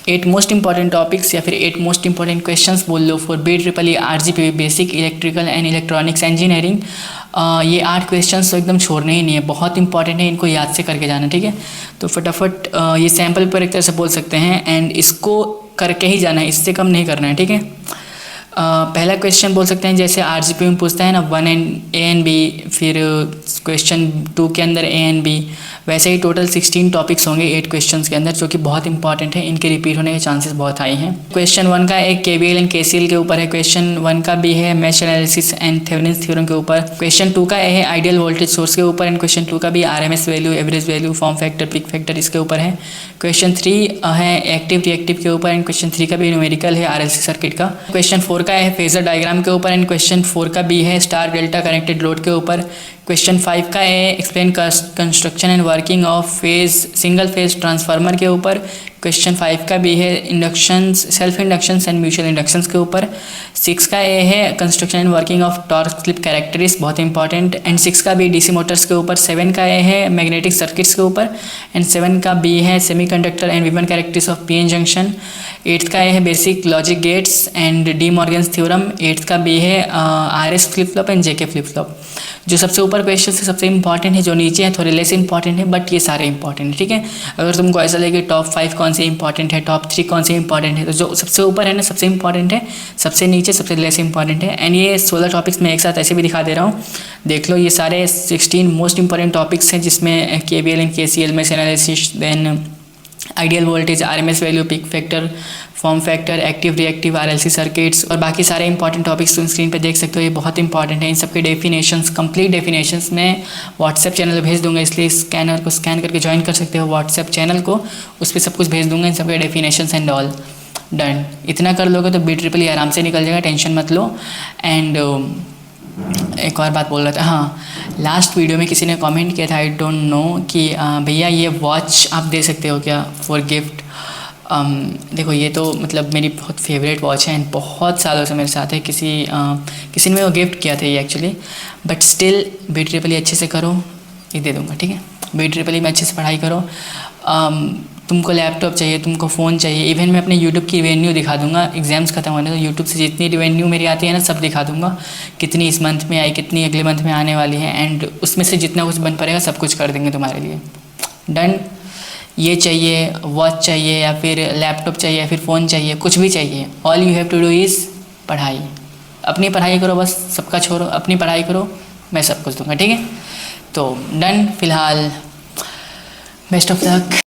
8 most important topics या फिर 8 most important questions बोल लो for BEE RGP basic electrical and electronics engineering. ये 8 क्वेश्चंस तो एकदम छोड़ने ही नहीं है, बहुत इंपॉर्टेंट है, इनको याद से करके जाना, ठीक है। तो फटाफट ये सैम्पल पर एक तरह से बोल सकते हैं एंड इसको करके ही जाना है, इससे कम नहीं करना है, ठीक है। पहला क्वेश्चन बोल सकते हैं जैसे RGP में पूछता है ना 1 A एंड B, फिर क्वेश्चन 2 के अंदर A एंड B, वैसे ही टोटल 16 टॉपिक्स होंगे 8 क्वेश्चंस के अंदर, जो कि बहुत इंपॉर्टेंट है, इनके रिपीट होने के चांसेस बहुत हाई हैं। क्वेश्चन 1 का एक KVL एंड KCL के ऊपर है, क्वेश्चन 1 का B है mesh analysis and Thevenin's theorem के ऊपर, क्वेश्चन 2 का A है आइडियल वोल्टेज सोर्स के ऊपर एंड क्वेश्चन 2 का भी RMS value, average value, form factor, peak factor इसके ऊपर है। क्वेश्चन 3 है एक्टिव रिएक्टिव के ऊपर एंड क्वेश्चन 3 का भी न्यूमेरिकल है RLC सर्किट का। क्वेश्चन 4 का है फेजर डायग्राम के ऊपर एंड क्वेश्चन 4 का B है स्टार डेल्टा कनेक्टेड लोड के ऊपर। क्वेश्चन 5 का है explain construction and working of single phase transformer के ऊपर। क्वेश्चन 5 का भी है inductions, self inductions and mutual inductions के ऊपर। 6 का ए है construction and working of torque slip characteristics, बहुत इंपॉर्टेंट। एंड 6 का भी DC मोटर्स के ऊपर। 7 का ए है मैग्नेटिक सर्किट्स के ऊपर एंड 7 का बी है semiconductor and Vivian characteristics of PN junction. 8th का ए है basic logic gates and D Morgan's theorem. 8th का बी है RS flip flop and JK flip flop. जो सबसे ऊपर क्वेश्चन से सबसे इंपॉर्टेंट है, जो नीचे है थोड़े लेस इंपॉर्टेंट है, बट ये सारे इंपॉर्टेंट है, ठीक है। अगर तुमको ऐसा लगे टॉप 5 कौन से इंपॉर्टेंट है, टॉप 3 कौन से इंपॉर्टेंट है, तो जो सबसे ऊपर है ना सबसे इंपॉर्टेंट है, सबसे नीचे सबसे लेस इंपॉर्टेंट है। एंड ये 16 टॉपिक्स मैं एक साथ ऐसे भी दिखा दे रहा हूँ, देख लो। ये सारे 16 मोस्ट इंपॉर्टेंट टॉपिक्स हैं जिसमें KVL एंड KCL में analysis, then ideal voltage, RMS value, peak factor, form factor, active reactive, RLC circuits और बाकी सारे इंपॉर्टेंट टॉपिक्स तुम स्क्रीन पे देख सकते हो। ये बहुत इंपॉर्टेंट है। इन सबके डेफिनेशंस, कंप्लीट डेफिनेशंस मैं व्हाट्सएप चैनल भेज दूंगा, इसलिए स्कैनर को स्कैन करके ज्वाइन कर सकते हो व्हाट्सएप चैनल को, उस पर सब कुछ भेज दूंगा, इन सबके डेफिनेशंस एंड ऑल। डन, इतना कर लोगे तो BEE आराम से निकल जाएगा, टेंशन मत लो। एंड एक और बात बोल रहा था, हाँ, लास्ट वीडियो में किसी ने कमेंट किया था, आई डोंट नो, कि भैया ये वॉच आप दे सकते हो क्या फॉर गिफ्ट। देखो ये तो मतलब मेरी बहुत फेवरेट वॉच है एंड बहुत सालों से मेरे साथ है। किसी ने वो गिफ्ट किया था ये एक्चुअली, बट स्टिल BEE अच्छे से करो, ये दे दूँगा, ठीक है। BEE में अच्छे से पढ़ाई करो। तुमको लैपटॉप चाहिए, तुमको फ़ोन चाहिए, इवन मैं अपने यूट्यूब की रिवेन्यू दिखा दूंगा एग्जाम्स खत्म होने, तो यूट्यूब से जितनी रिवेन्यू मेरी आती है ना सब दिखा दूंगा, कितनी इस मंथ में आई, कितनी अगले मंथ में आने वाली है, एंड उसमें से जितना कुछ बन पड़ेगा सब कुछ कर देंगे तुम्हारे लिए। डन। ये चाहिए, वॉच चाहिए या फिर लैपटॉप चाहिए या फिर फ़ोन चाहिए, कुछ भी चाहिए, all you have to do is पढ़ाई। अपनी पढ़ाई करो बस, सबका छोड़ो, अपनी पढ़ाई करो, मैं सब कुछ दूँगा, ठीक है। तो डन, फिलहाल बेस्ट ऑफ लक।